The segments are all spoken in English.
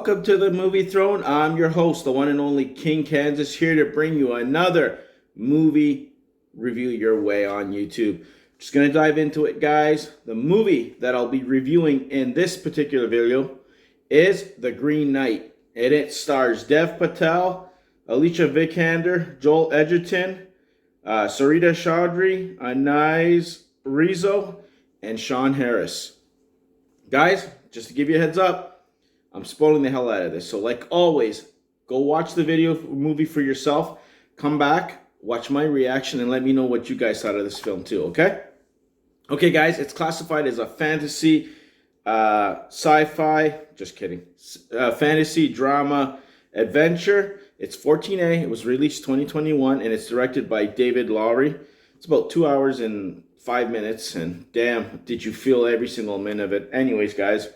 Welcome to the Movie Throne. I'm your host, the one and only King Kansas, here to bring you another movie review your way on YouTube. Just going to dive into it, guys. The movie that I'll be reviewing in this particular video is The Green Knight. And it stars Dev Patel, Alicia Vikander, Joel Edgerton, Sarita Choudhry, Anais, Rizzo, and Sean Harris. Guys, just to give you a heads up, I'm spoiling the hell out of this. So like always, go watch the movie for yourself. Come back, watch my reaction, and let me know what you guys thought of this film too, okay? Okay, guys, it's classified as a fantasy, sci-fi, just kidding, fantasy, drama, adventure. It's 14A. It was released 2021, and it's directed by David Lowery. It's about 2 hours and 5 minutes, and damn, did you feel every single minute of it. Anyways, guys,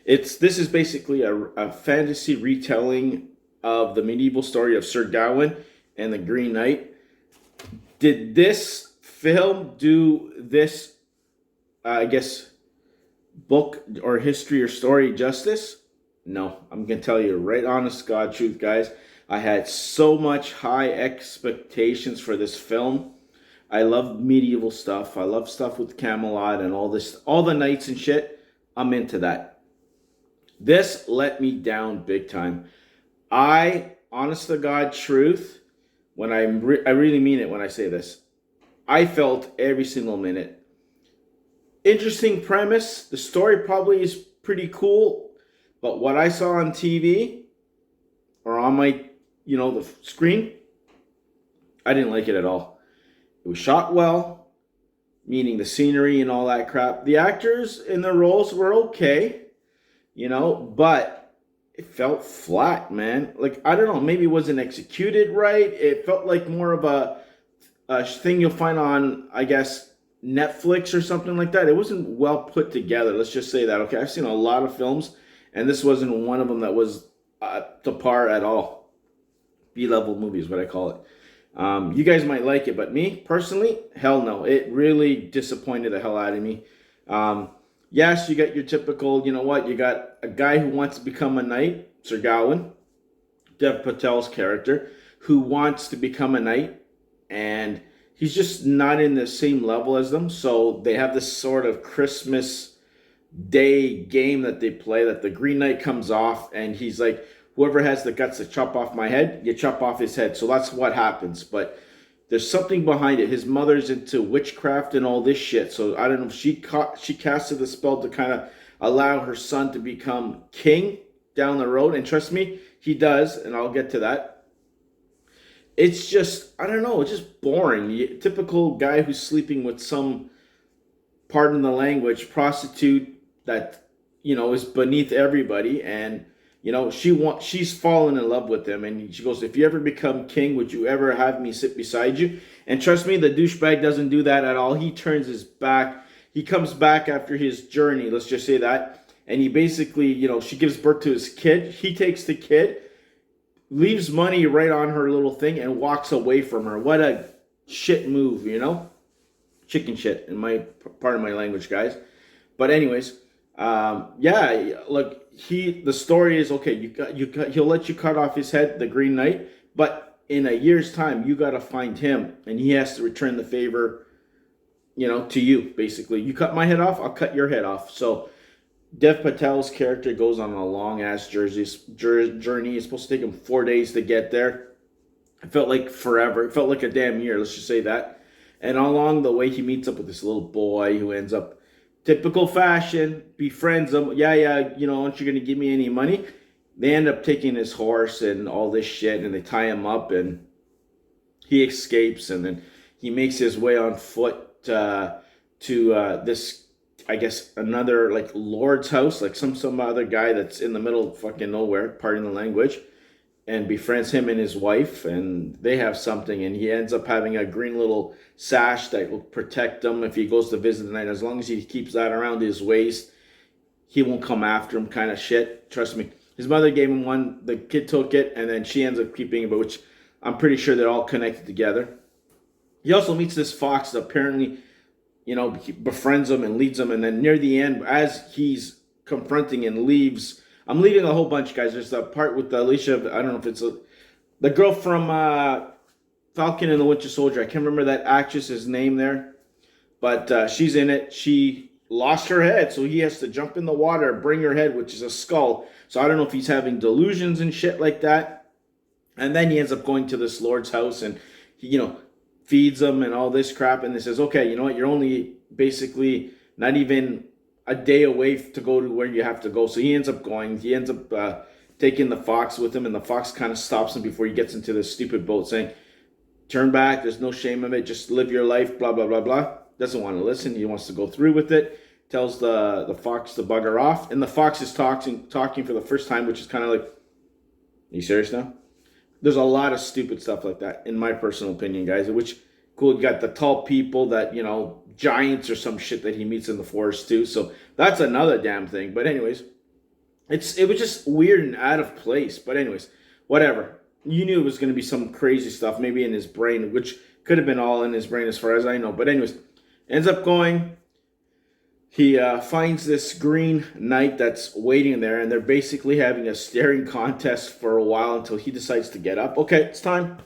this is basically a fantasy retelling of the medieval story of Sir Gawain and the Green Knight. Did this film do this, book or history or story justice? No, I'm going to tell you right honest God truth, guys. I had so much high expectations for this film. I love medieval stuff. I love stuff with Camelot and all this, all the knights and shit. I'm into that. This let me down big time. Honest to God truth, when I really mean it when I say this, I felt every single minute. Interesting premise. The story probably is pretty cool, but what I saw on TV or on my, the screen, I didn't like it at all. It was shot well, meaning the scenery and all that crap. The actors in the roles were okay, but it felt flat, man. Like, I don't know, maybe it wasn't executed right. It felt like more of a thing you'll find on, I guess, Netflix or something like that. It wasn't well put together. Let's just say that, okay? I've seen a lot of films, and this wasn't one of them that was to par at all. B-level movie is what I call it. You guys might like it, but me, personally, hell no. It really disappointed the hell out of me. Yes, you got your typical, you got a guy who wants to become a knight, Sir Gawain, Dev Patel's character, who wants to become a knight, and he's just not in the same level as them. So they have this sort of Christmas Day game that they play, that the Green Knight comes off, and he's like, whoever has the guts to chop off my head, you chop off his head. So that's what happens. But there's something behind it. His mother's into witchcraft and all this shit. So I don't know if she casted the spell to kind of allow her son to become king down the road. And trust me, he does. And I'll get to that. It's just, I don't know, it's just boring. The typical guy who's sleeping with some, pardon the language, prostitute that, is beneath everybody. And she's fallen in love with him, and she goes, if you ever become king, would you ever have me sit beside you? And trust me, the douchebag doesn't do that at all. He turns his back. He comes back after his journey, let's just say that, and he basically, she gives birth to his kid. He takes the kid, leaves money right on her little thing, and walks away from her. What a shit move, Chicken shit, in my part of my language, guys. But anyways, look, the story is, okay, he'll let you cut off his head, the Green Knight, but in a year's time, you got to find him, and he has to return the favor, to you, basically. You cut my head off, I'll cut your head off. So Dev Patel's character goes on a long-ass journey. It's supposed to take him 4 days to get there. It felt like forever. It felt like a damn year, let's just say that. And along the way, he meets up with this little boy who ends up, typical fashion, befriends him. Aren't you going to give me any money? They end up taking his horse and all this shit, and they tie him up, and he escapes, and then he makes his way on foot to this, I guess, another, like, lord's house, like some other guy that's in the middle of fucking nowhere, pardon the language, and befriends him and his wife, and they have something, and he ends up having a green little sash that will protect him if he goes to visit the night. As long as he keeps that around his waist, he won't come after him, kind of shit. Trust me. His mother gave him one, the kid took it, and then she ends up keeping it, but which I'm pretty sure they're all connected together. He also meets this fox that apparently, befriends him and leads him, and then near the end, as he's confronting and leaves I'm leaving a whole bunch, guys. There's a part with Alicia. I don't know if it's the girl from Falcon and the Winter Soldier. I can't remember that actress's name there, but she's in it. She lost her head, so he has to jump in the water, bring her head, which is a skull. So I don't know if he's having delusions and shit like that. And then he ends up going to this lord's house, and he, feeds them and all this crap. And he says, okay, you know what? You're only basically not even a day away to go to where you have to go. So he ends up going. He ends up taking the fox with him, and the fox kind of stops him before he gets into this stupid boat, saying, turn back, there's no shame of it, just live your life, blah, blah, blah, blah. Doesn't want to listen. He wants to go through with it. Tells the fox to bugger off. And the fox is talking for the first time, which is kind of like, are you serious now? There's a lot of stupid stuff like that, in my personal opinion, guys. Which, cool, you got the tall people that, giants or some shit that he meets in the forest too. So that's another damn thing. But anyways, it was just weird and out of place. But anyways, whatever. You knew it was going to be some crazy stuff, maybe in his brain, which could have been all in his brain as far as I know. But anyways, ends up going. He finds this green knight that's waiting there, and they're basically having a staring contest for a while until he decides to get up. Okay, it's time.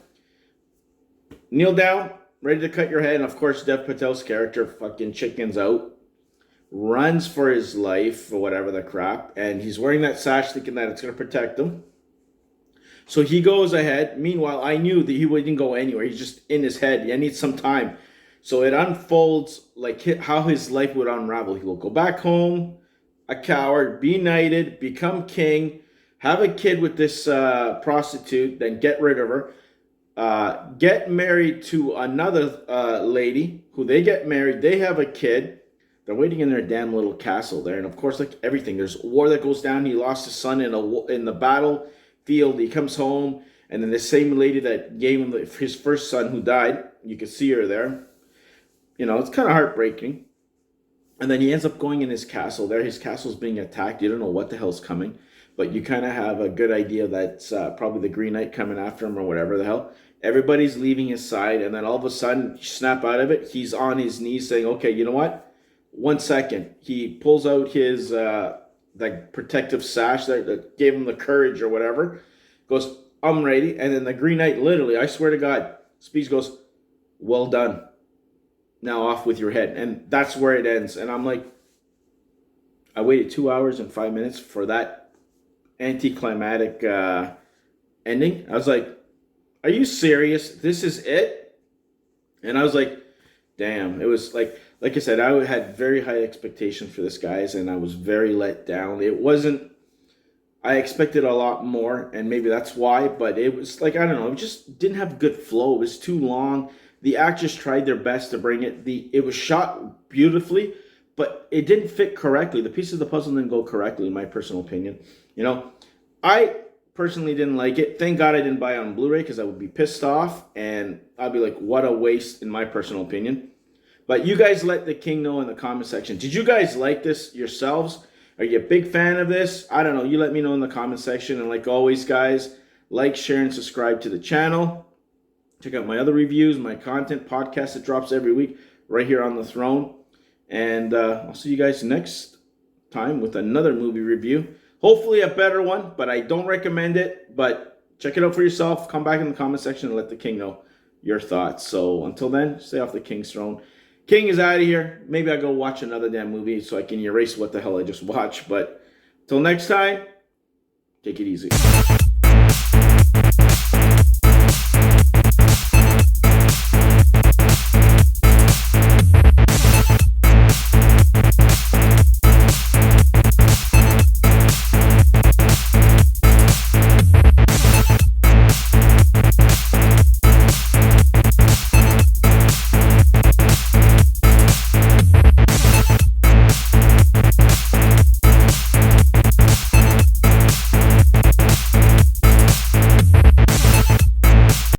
Kneel down, ready to cut your head. And of course, Dev Patel's character fucking chickens out, runs for his life or whatever the crap, and he's wearing that sash thinking that it's going to protect him. So he goes ahead. Meanwhile, I knew that he wouldn't go anywhere. He's just in his head. I need some time. So it unfolds like how his life would unravel. He will go back home, a coward, be knighted, become king, have a kid with this prostitute, then get rid of her, get married to another lady, who they get married, they have a kid. They're waiting in their damn little castle there. And of course, like everything, there's war that goes down. He lost his son in the battlefield. He comes home, and then the same lady that gave him his first son who died, you can see her there. It's kind of heartbreaking. And then he ends up going in his castle there. His castle's being attacked. You don't know what the hell's coming, but you kind of have a good idea that's probably the Green Knight coming after him or whatever the hell. Everybody's leaving his side, and then all of a sudden, snap out of it, he's on his knees saying, okay, you know what? 1 second. He pulls out his like protective sash that gave him the courage or whatever. Goes, I'm ready. And then the Green Knight, literally, I swear to God, speech goes, well done. Now off with your head. And that's where it ends. And I'm like, I waited 2 hours and 5 minutes for that anticlimactic ending. I was like, are you serious? This is it? And I was like, damn. It was like I said, I had very high expectations for this, guys, and I was very let down. It wasn't, I expected a lot more, and maybe that's why, but it was like, I don't know, it just didn't have good flow. It was too long. The actors tried their best to bring it. It was shot beautifully, but it didn't fit correctly. The pieces of the puzzle didn't go correctly, in my personal opinion. I personally didn't like it. Thank God I didn't buy it on Blu-ray, because I would be pissed off, and I'd be like, what a waste, in my personal opinion. But you guys let the king know in the comment section. Did you guys like this yourselves? Are you a big fan of this? I don't know. You let me know in the comment section. And like always, guys, like, share, and subscribe to the channel. Check out my other reviews, my content podcast that drops every week right here on the throne. And I'll see you guys next time with another movie review. Hopefully a better one, but I don't recommend it. But check it out for yourself. Come back in the comment section and let the king know your thoughts. So until then, stay off the king's throne. King is out of here. Maybe I'll go watch another damn movie so I can erase what the hell I just watched. But till next time, take it easy.